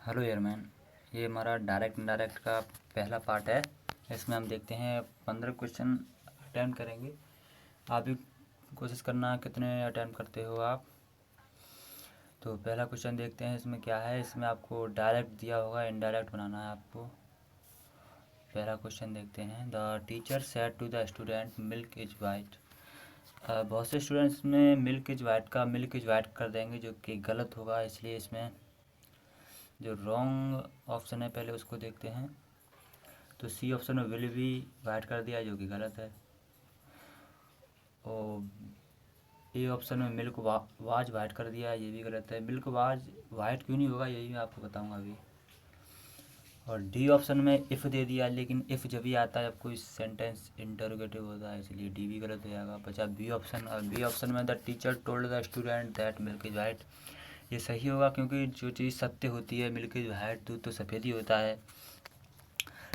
Hello airman. ये हमारा direct indirect का पहला पार्ट है। इसमें हम देखते हैं 15 क्वेश्चन अटैम्प्ट करेंगे। आप भी कोशिश करना कितने अटैम्प्ट करते हो आप। तो पहला क्वेश्चन देखते हैं इसमें क्या है। इसमें आपको डायरेक्ट दिया होगा, इनडायरेक्ट बनाना है आपको। पहला क्वेश्चन देखते हैं। The teacher said to the student milk is white. बहुत से स्टूडेंट्स में मिल्क इज वाइट का मिल्क इज वाइट कर देंगे, जो कि गलत होगा। इसलिए इसमें जो रॉन्ग ऑप्शन है पहले उसको देखते हैं। तो सी ऑप्शन में विल भी वाइट कर दिया, जो कि गलत है। और ए ऑप्शन में मिल्क वाज वाइट कर दिया, ये भी गलत है। मिल्क वाज वाइट क्यों नहीं होगा, यही मैं आपको बताऊंगा अभी। और डी ऑप्शन में इफ़ दे दिया, लेकिन इफ़ जब भी आता है जब कोई सेंटेंस इंटरोगेटिव होता है, इसलिए डी भी गलत हो जाएगा। बचा बी ऑप्शन। और बी ऑप्शन में the teacher told the student that milk is white, ये सही होगा क्योंकि जो चीज़ सत्य होती है, मिल्क इज वाइट, दूध तो सफ़ेद ही होता है।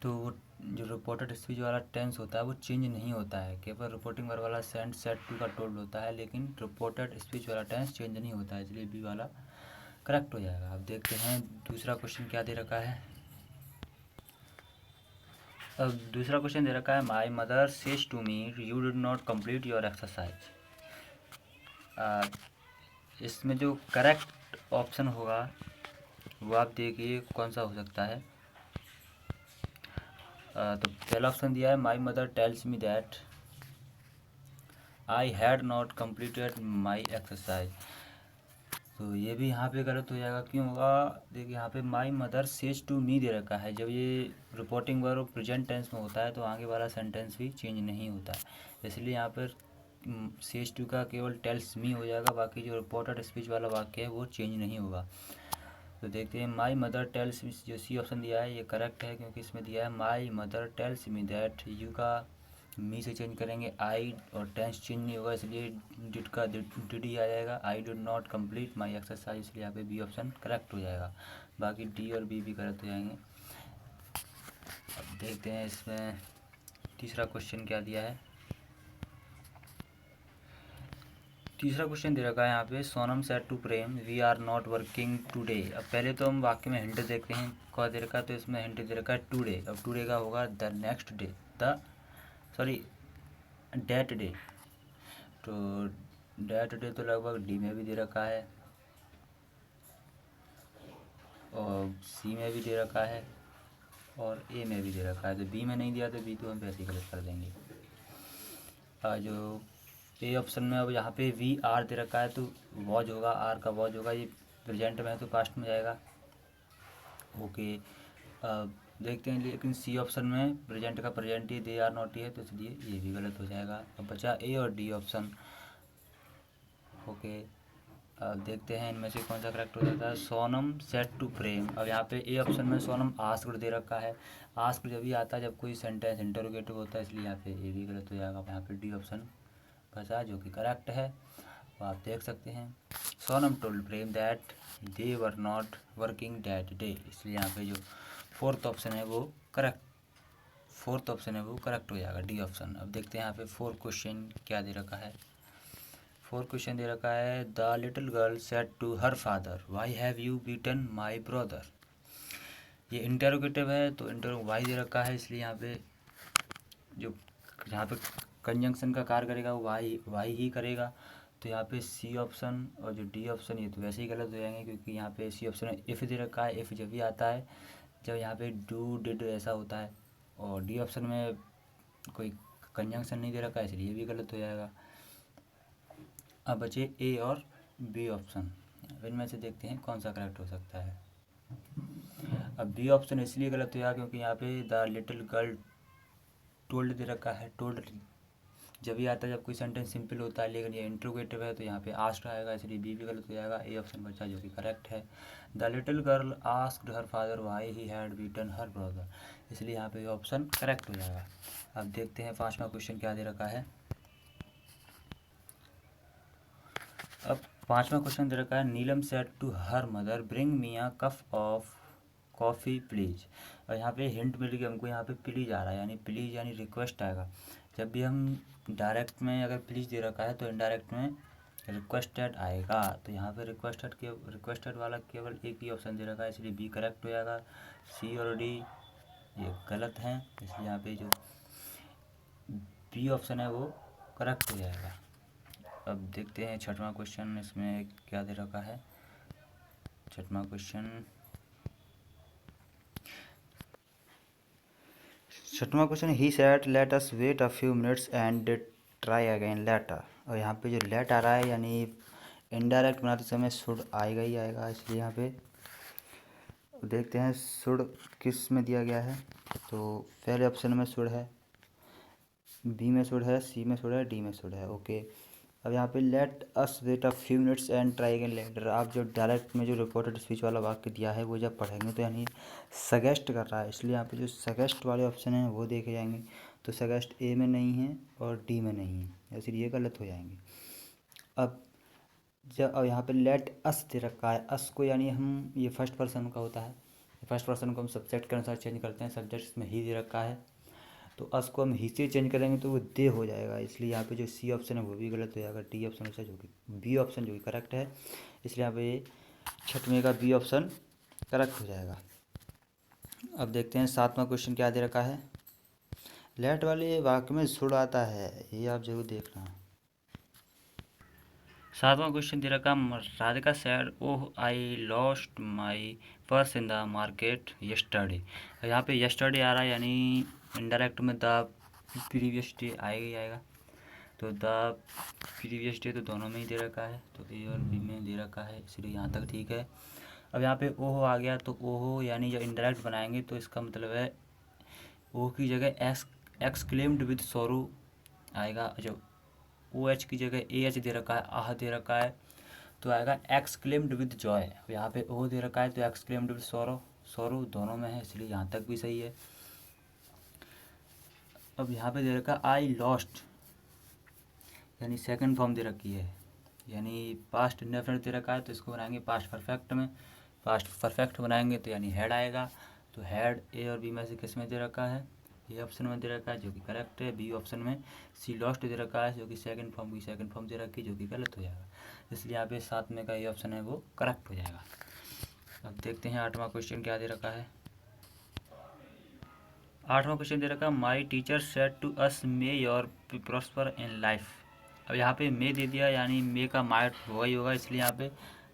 तो वो जो रिपोर्टेड स्पीच वाला टेंस होता है वो चेंज नहीं होता है, केवल रिपोर्टिंग वर्ब वाला सेंट सेट टू का टोल्ड होता है, लेकिन रिपोर्टेड स्पीच वाला टेंस चेंज नहीं होता है, इसलिए बी वाला करेक्ट हो जाएगा। अब देखते हैं दूसरा क्वेश्चन क्या दे रखा है। अब दूसरा क्वेश्चन दे रखा है my mother says to me you did not complete your exercise. इसमें जो करेक्ट ऑप्शन होगा वो आप देखिए कौन सा हो सकता है। तो पहला ऑप्शन दिया है my mother tells me that I had not completed my exercise. तो ये भी यहाँ पे गलत हो जाएगा। क्यों होगा, देखिए यहाँ पे my mother says to me दे रखा है। जब ये रिपोर्टिंग वर्ब प्रेजेंट टेंस में होता है तो आगे वाला सेंटेंस भी चेंज नहीं होता है, इसलिए यहाँ पर सेज टू का केवल टेल्स मी हो जाएगा, बाकी जो रिपोर्टेड स्पीच वाला वाक्य है वो चेंज नहीं होगा। तो देखते हैं माई मदर टेल्स मी, जो सी ऑप्शन दिया है ये करेक्ट है, क्योंकि इसमें दिया है my mother tells me that, you का मी से चेंज करेंगे आई और टेंस चेंज नहीं होगा, इसलिए डिड का डिड ही आ जाएगा। I did not complete my exercise, इसलिए यहाँ पे बी ऑप्शन करेक्ट हो जाएगा। बाकी डी और बी भी करेक्ट हो जाएंगे। अब देखते हैं इसमें तीसरा क्वेश्चन क्या दिया है। तीसरा क्वेश्चन दे रखा है यहाँ पे Sonam said to Prem we are not working today. अब पहले तो हम वाक्य में हिंट देखते हैं क्या दे रखा है। तो इसमें हिंट दे रखा है टुडे। अब टुडे का होगा the next day, the sorry that day. तो डेट डे तो लगभग डी में भी दे रखा है और सी में भी दे रखा है और ए में भी दे रखा है। तो बी में नहीं दिया तो बी तो हम वैसे ही गलत कर देंगे। जो ए ऑप्शन में अब यहाँ पे वी आर दे रखा है तो वॉज होगा, आर का वॉज होगा। ये प्रेजेंट में है तो पास्ट में जाएगा। ओके, देखते हैं। लेकिन सी ऑप्शन में प्रेजेंट का प्रेजेंट ही दे आर नॉट ही है, तो इसलिए ये भी गलत हो जाएगा। अब बचा ए और डी ऑप्शन। ओके, अब देखते हैं इनमें से कौन सा करेक्ट हो जाता है। सोनम सेट टू प्रेम। अब यहाँ पे ए ऑप्शन में सोनम आस्क्ड दे रखा है। आस्क्ड जब भी आता है जब कोई सेंटेंस इंटरोगेटिव होता है, इसलिए यहाँ पे ए भी गलत हो जाएगा। यहाँ पे डी ऑप्शन बचा जो कि करेक्ट है, वो आप देख सकते हैं। Sonam told Prem that they were not working that day, इसलिए यहाँ पे जो फोर्थ ऑप्शन है वो करेक्ट हो जाएगा, डी ऑप्शन। अब देखते हैं यहाँ पे फोर्थ क्वेश्चन क्या दे रखा है। फोर्थ क्वेश्चन दे रखा है the little girl said to her father why have you beaten my brother. ये इंटरोगेटिव है तो वाई दे रखा है, इसलिए यहाँ पे जो यहाँ पे कंजंक्शन का कार्य करेगा वो वाई ही करेगा। तो यहाँ पे सी ऑप्शन और जो डी ऑप्शन ये तो वैसे ही गलत हो जाएंगे, क्योंकि यहाँ पे सी ऑप्शन में इफ़ दे रखा है। इफ़ जब भी आता है जब यहाँ पे डू डिड ऐसा होता है, और डी ऑप्शन में कोई कंजंक्शन नहीं दे रखा है, इसलिए भी गलत हो जाएगा। अब बचे ए और बी ऑप्शन। इनमें से देखते हैं कौन सा करेक्ट हो सकता है। अब बी ऑप्शन इसलिए गलत हो जाएगा क्योंकि यहाँ पे द लिटिल गर्ल टोल्ड दे रखा है। टोल्ड जब भी आता है जब कोई सेंटेंस सिंपल होता है, लेकिन ये इंट्रोगेटिव है तो यहाँ पे आस्क्ड आएगा, इसलिए बी भी गलत हो जाएगा। ए ऑप्शन बचा जो कि करेक्ट है। The little girl asked her father why he had beaten her brother, इसलिए यहाँ पे ऑप्शन करेक्ट हो जाएगा। अब देखते हैं पांचवा क्वेश्चन क्या दे रखा है। अब पांचवा क्वेश्चन दे रखा है Neelam said to her mother bring me a cup of coffee please. और यहाँ पे हिंट मिल गई हमको, यहाँ पे प्लीज़ आ रहा है, यानी प्लीज़ यानी रिक्वेस्ट आएगा। जब भी हम डायरेक्ट में अगर प्लीज़ दे रखा है तो इनडायरेक्ट में रिक्वेस्टेड आएगा, तो यहाँ पे रिक्वेस्टेड वाला केवल एक ही ऑप्शन दे रखा है, इसलिए बी करेक्ट हो जाएगा। सी और डी ये गलत हैं, इसलिए यहाँ पे जो बी ऑप्शन है वो करेक्ट हो जाएगा। अब देखते हैं छठवां क्वेश्चन, इसमें क्या दे रखा है। छठवां question he said let us wait a few minutes and try again later. और यहाँ पे जो लेट आ रहा है यानी इनडायरेक्ट बनाते समय शुड आएगा ही आएगा, इसलिए यहाँ पे देखते हैं शुड किस में दिया गया है। तो पहले ऑप्शन में शुड है, बी में शुड है, सी में शुड है, डी में शुड है। ओके, अब यहाँ पे let us wait a few minutes and try again later. आप जो डायरेक्ट में जो रिपोर्टेड स्पीच वाला वाक्य दिया है वो जब पढ़ेंगे तो यानी सजेस्ट कर रहा है, इसलिए यहाँ पे जो सजेस्ट वाले ऑप्शन हैं वो देखे जाएंगे। तो सजेस्ट ए में नहीं है और डी में नहीं है, इसलिए ये गलत हो जाएंगे। अब यहाँ पे लेट अस दे रखा है, अस को यानी हम ये फर्स्ट पर्सन का होता है, फर्स्ट पर्सन को हम सब्जेक्ट के अनुसार चेंज करते हैं, सब्जेक्ट इसमें ही दे रखा है, तो अस को हम ही से चेंज करेंगे तो वो दे हो जाएगा, इसलिए यहाँ पे जो सी ऑप्शन है वो भी गलत हो जाएगा। डी ऑप्शन से जो कि बी ऑप्शन जो कि करेक्ट है, इसलिए यहाँ पे छठवें का बी ऑप्शन करेक्ट हो जाएगा। अब देखते हैं सातवां क्वेश्चन क्या दे रखा है। लेट वाले वाक्य में शुड आता है, ये आप जरूर देखना। सातवां क्वेश्चन दे रखा, Radhika said oh I lost my purse in the market yesterday. यहाँ पे यस्टरडे आ रहा है यानी इनडायरेक्ट में द प्रीवियस डे आएगा ही आएगा, तो द प्रीवियस डे तो दोनों में ही दे रखा है, तो ए और बी में दे रखा है, इसलिए यहाँ तक ठीक है। अब यहाँ पे ओहो आ गया, तो ओहो यानी जब इनडायरेक्ट बनाएंगे तो इसका मतलब है ओह की जगह एक्सक्लेम्ड विद सोरो आएगा, जब ओ एच की जगह ए एच दे रखा है, आह दे रखा है, तो आएगा एक्सक्लेम्ड विद जॉय। अब यहाँ पे ओ दे रखा है तो एक्सक्लेम्ड विद सोरो दोनों में है, इसलिए यहाँ तक भी सही है। अब यहाँ पे दे रखा आई लॉस्ट यानी सेकंड फॉर्म दे रखी है, यानी पास्ट इंडेफिनिट दे रखा है, तो इसको बनाएंगे पास्ट परफेक्ट में, पास्ट परफेक्ट बनाएंगे तो यानी हेड आएगा, तो हेड ए और बी में से किस में दे रखा है, ए ऑप्शन में दे रखा है जो कि करेक्ट है। बी ऑप्शन में सी लॉस्ट दे रखा है जो कि सेकंड फॉर्म की सेकंड फॉर्म दे रखी है जो कि गलत हो जाएगा, इसलिए यहाँ पे सात में का ए ऑप्शन है वो करेक्ट हो जाएगा। अब देखते हैं आठवां क्वेश्चन क्या दे रखा है। आठवां क्वेश्चन दे रखा, my teacher said to us may your prosper in life. अब यहाँ पे मे दे दिया यानी मे का माइट होगा ही होगा, इसलिए यहाँ पे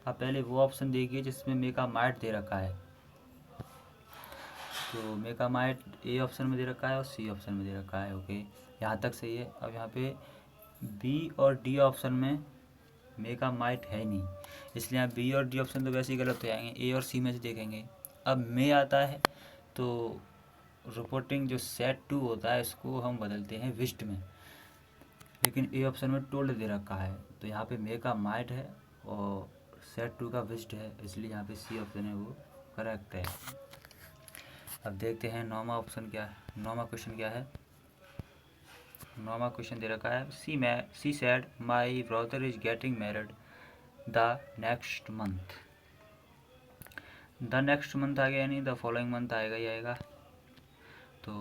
आप पहले वो ऑप्शन देखिए जिसमें मे का माइट दे रखा है, तो मे का माइट ए ऑप्शन में दे रखा है और सी ऑप्शन में दे रखा है। ओके, यहाँ तक सही है। अब यहाँ पे बी और डी ऑप्शन में मे का माइट है नहीं, इसलिए यहाँ बी और डी ऑप्शन तो वैसे ही गलत हो जाएंगे, ए और सी में से देखेंगे। अब मे आता है तो रिपोर्टिंग जो सेट टू होता है इसको हम बदलते हैं विस्ट में, लेकिन ए ऑप्शन में टोल्ड दे रखा है, तो यहाँ पे मे का माइट है और सेट टू का विस्ट है, इसलिए यहाँ पे सी ऑप्शन है वो करेक्ट है। अब देखते हैं नौवां ऑप्शन क्या है, नौवां क्वेश्चन क्या है। नौवां क्वेश्चन दे रखा है, she said my brother is getting married the next month. The next month आ गया यानी द फॉलोइंग मंथ आएगा ही आएगा, तो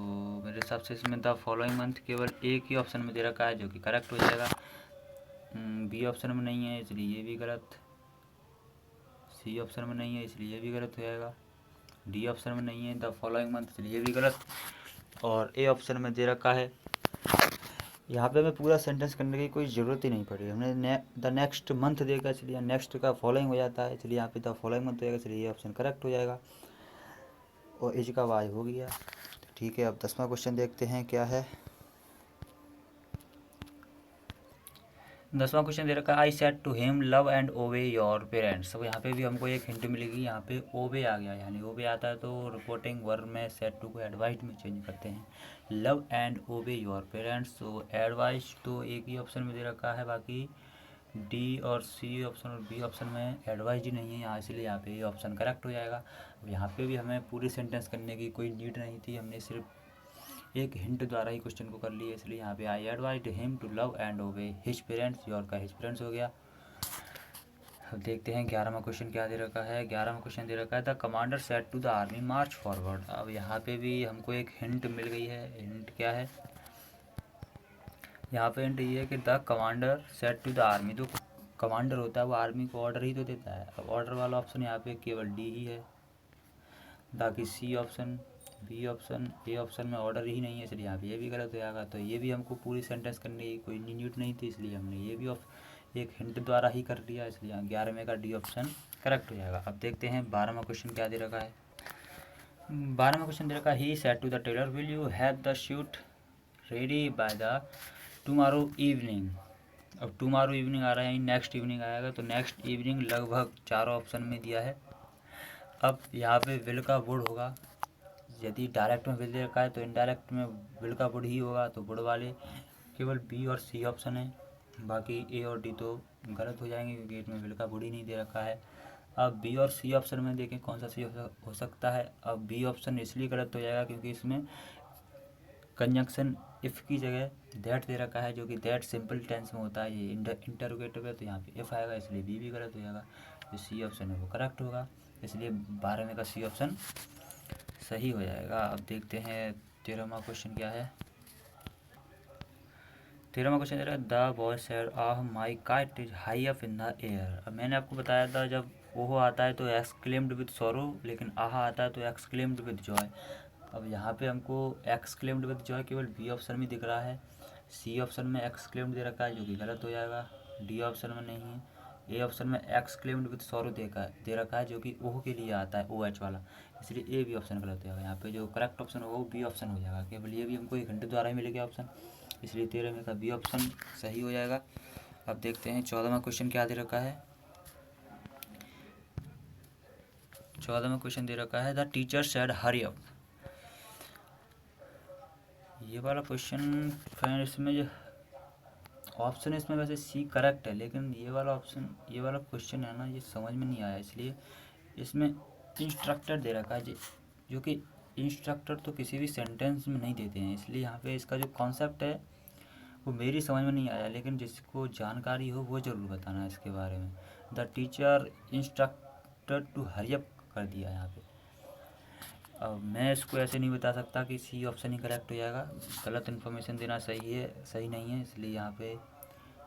मेरे हिसाब से इसमें द फॉलोइंग मंथ केवल एक ही ऑप्शन में दे रखा है जो कि करेक्ट हो जाएगा। बी ऑप्शन में नहीं है इसलिए ये भी गलत, सी ऑप्शन में नहीं है इसलिए ये भी गलत हो जाएगा, डी ऑप्शन में नहीं है द फॉलोइंग मंथ इसलिए ये भी गलत, और ए ऑप्शन में दे रखा है। यहाँ पे हमें पूरा सेंटेंस करने की कोई ज़रूरत ही नहीं पड़ी, हमने द नेक्स्ट मंथ देखा इसलिए नेक्स्ट का फॉलोइंग हो जाता है, इसलिए यहाँ पे द फॉलोइंग मंथ हो जाएगा, इसलिए ये ऑप्शन करेक्ट हो जाएगा और एज का वाई हो गया। तो ठीक है, अब 10वां क्वेश्चन देखते हैं क्या है। 10वां क्वेश्चन दे रखा है, I said to him love and obey your parents. अब यहाँ पे भी हमको एक हिंट मिलेगी, यहाँ पे ओबे आ गया, यानी ओबे आता है तो रिपोर्टिंग वर्ब में सेड टू को एडवाइस में चेंज करते हैं, love and obey your parents. तो एडवाइस तो एक ही ऑप्शन में दे रखा है, बाकी डी और सी ऑप्शन और बी ऑप्शन में एडवाइस ही नहीं है यहाँ, इसलिए यहाँ पे ये ऑप्शन करेक्ट हो जाएगा। अब यहाँ पे भी हमें पूरी सेंटेंस करने की कोई नीड नहीं थी, हमने सिर्फ एक हिंट द्वारा ही क्वेश्चन को कर लिया, इसलिए यहाँ पे I advised him to love and obey his parents, your का हिज पेरेंट्स हो गया। अब देखते हैं 11वां क्वेश्चन क्या दे रखा है। 11वां क्वेश्चन दे रखा है, the commander said to the army march forward. अब यहाँ पे भी हमको एक हिंट मिल गई है, हिंट क्या है, यहाँ पे हिंट ये है कि the commander said to the army, तो कमांडर होता है वो आर्मी को ऑर्डर ही तो देता है। अब ऑर्डर वाला ऑप्शन यहाँ पे केवल डी ही है, बाकी C option, B option, A option में ऑर्डर ही नहीं है, इसलिए यहाँ पे ये भी गलत हो जाएगा। तो ये भी हमको पूरी सेंटेंस करने की कोई नीड नहीं थी, इसलिए हमने ये भी एक हिंट द्वारा ही कर लिया, इसलिए 11वें का डी ऑप्शन करेक्ट हो जाएगा। अब देखते हैं 12वां क्वेश्चन क्या दे रखा है। 12वां क्वेश्चन दे रखा है, he said to the tailor will you have the suit ready by the tomorrow evening. अब टुमारो इवनिंग आ रहा है, नेक्स्ट इवनिंग आएगा, तो नेक्स्ट इवनिंग लगभग 4 ऑप्शन में दिया है। अब यहाँ पे विल का वुड होगा, यदि डायरेक्ट में विल दे रखा है तो इनडायरेक्ट में विल का वुड ही होगा, तो वुड वाले केवल बी और सी ऑप्शन है, बाकी ए और डी तो गलत हो जाएंगे क्योंकि इसमें विल का वुड ही नहीं दे रखा है। अब बी और सी ऑप्शन में देखें कौन सा सी हो सकता है। अब बी ऑप्शन इसलिए गलत हो जाएगा क्योंकि इसमें कंजंक्शन इफ़ की जगह दैट दे रखा है, जो कि दैट सिंपल टेंस में होता है, ये इंटरोगेटिव है, तो यहाँ पे इफ़ आएगा, इसलिए बी भी गलत हो जाएगा। जो सी ऑप्शन है वो करेक्ट होगा, इसलिए 12वें का सी ऑप्शन सही हो जाएगा। अब देखते हैं 13वां क्वेश्चन क्या है। 13वां क्वेश्चन है, the boy said ah my kite is high up in the air. अब मैंने आपको बताया था जब ओहो आता है तो एक्सक्लेम्ड विद सॉरो, लेकिन आहा आता है तो एक्सक्लेम्ड विद जॉय। अब यहाँ पे हमको एक्सक्लेम्ड विद जॉय केवल बी ऑप्शन में दिख रहा है, सी ऑप्शन में एक्सक्लेम्ड दे रखा है जो कि गलत हो जाएगा, डी ऑप्शन में नहीं है, ए ऑप्शन में एक्सक्लेम्ड विद सॉरो दे रखा है जो कि ओह के लिए आता है, ओ एच वाला, इसलिए ए बी ऑप्शन गलत हो जाएगा। यहाँ पे जो करेक्ट ऑप्शन होगा वो बी ऑप्शन हो जाएगा, केवल ये भी हमको एक घंटे द्वारा ही मिलेगा ऑप्शन, इसलिए 13वें का बी ऑप्शन सही हो जाएगा। अब देखते हैं 14वां क्वेश्चन क्या दे रखा है। 14वां क्वेश्चन दे रखा है, the teacher said hurry up. ये वाला क्वेश्चन फ्रेंड, इसमें जो ऑप्शन है इसमें वैसे सी करेक्ट है, लेकिन ये वाला क्वेश्चन है ना, ये समझ में नहीं आया, इसलिए इसमें इंस्ट्रक्टर दे रखा है, जो कि इंस्ट्रक्टर तो किसी भी सेंटेंस में नहीं देते हैं, इसलिए यहाँ पे इसका जो कॉन्सेप्ट है वो मेरी समझ में नहीं आया, लेकिन जिसको जानकारी हो वो ज़रूर बताना है इसके बारे में। The teacher instructed to hurry up कर दिया यहाँ पे। अब मैं इसको ऐसे नहीं बता सकता कि सी ऑप्शन ही करेक्ट हो जाएगा, गलत इन्फॉर्मेशन देना सही नहीं है, इसलिए यहाँ पे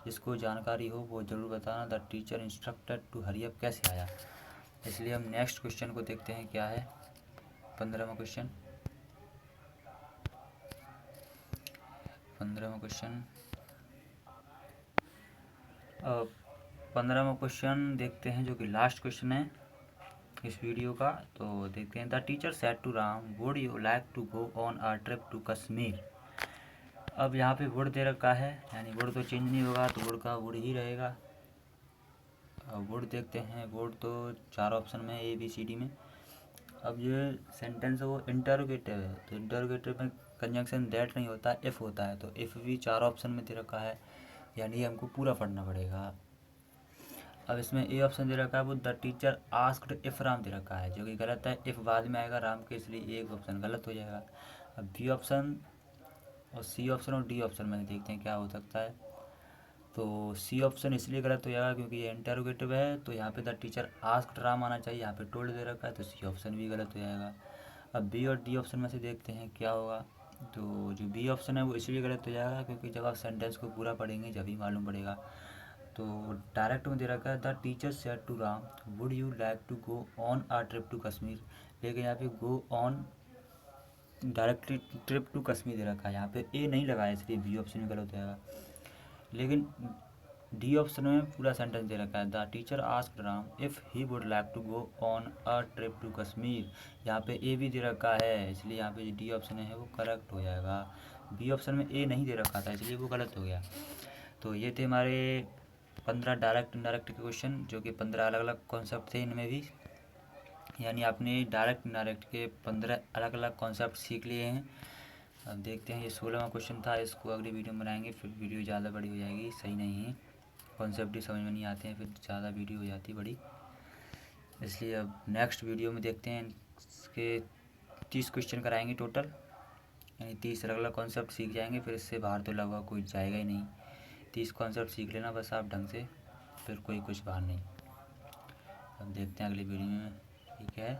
जिसको जानकारी हो वो ज़रूर बताना। The teacher instructed to hurry up कैसे आया, इसलिए हम नेक्स्ट क्वेश्चन को देखते हैं क्या है। 15वां क्वेश्चन 15वां क्वेश्चन देखते हैं, जो कि लास्ट क्वेश्चन है इस वीडियो का। तो देखते हैं, the teacher said to Ram would you like to go on a trip to Kashmir. अब यहाँ पे वुड दे रखा है, यानी वुड तो चेंज नहीं होगा, तो वुड का वुड ही रहेगा। अब वुड देखते हैं, वुड तो 4 ऑप्शन में ए बी सी डी में। अब ये सेंटेंस है वो इंटरोगेटिव है, तो इंटरोगेटिव में कंजंक्शन दैट नहीं होता, इफ़ होता है, तो इफ़ भी 4 ऑप्शन में दे रखा है, यानी हमको पूरा पढ़ना पड़ेगा। अब इसमें ए ऑप्शन दे रखा है, वो the teacher asked if Ram दे रखा है, जो कि गलत है, इफ़ बाद में आएगा राम के, इसलिए एक ऑप्शन गलत हो जाएगा। अब बी ऑप्शन और सी ऑप्शन और डी ऑप्शन में देखते हैं क्या हो सकता है। तो सी ऑप्शन इसलिए गलत हो जाएगा क्योंकि ये इंटरोगेटिव है, तो यहाँ पे द टीचर आस्क्ड राम आना चाहिए, यहाँ पे टोल्ड दे रखा है, तो सी ऑप्शन भी गलत हो जाएगा। अब बी और डी ऑप्शन में से देखते हैं क्या होगा। तो जो बी ऑप्शन है वो इसलिए गलत हो जाएगा क्योंकि जब आप सेंटेंस को पूरा पढ़ेंगे जब ही मालूम पड़ेगा। तो डायरेक्ट में दे रखा है, the teacher said to Ram would you like to go on a trip to Kashmir, लेकिन यहाँ पे go on directly trip to Kashmir दे रखा है, यहाँ पे ए नहीं लगाया, इसलिए बी ऑप्शन में गलत हो जाएगा। लेकिन डी ऑप्शन में पूरा सेंटेंस दे रखा है, the teacher asked Ram if he would like to go on a trip to Kashmir, यहाँ पे ए भी दे रखा है, इसलिए यहाँ पे डी ऑप्शन है वो करेक्ट हो जाएगा। बी ऑप्शन में ए नहीं दे रखा था, इसलिए वो गलत हो गया। तो ये थे हमारे 15 डायरेक्ट इनडायरेक्ट के क्वेश्चन, जो कि 15 अलग अलग कॉन्सेप्ट थे इनमें भी, यानी आपने डायरेक्ट इनडायरेक्ट के 15 अलग अलग कॉन्सेप्ट सीख लिए हैं। अब देखते हैं, ये 16वां क्वेश्चन था, इसको अगली वीडियो में बनाएंगे, फिर वीडियो ज़्यादा बड़ी हो जाएगी, सही नहीं है, कॉन्सेप्ट ही समझ में नहीं आते हैं, फिर ज़्यादा वीडियो हो जाती है बड़ी, इसलिए अब नेक्स्ट वीडियो में देखते हैं। इसके 30 क्वेश्चन कराएंगे टोटल, यानी 30 अलग अलग कॉन्सेप्ट सीख जाएंगे, फिर इससे बाहर तो लगभग कोई जाएगा ही नहीं। 30 कॉन्सेप्ट सीख लेना बस आप ढंग से, फिर कोई कुछ बाहर नहीं। अब देखते हैं अगली वीडियो में, ठीक है।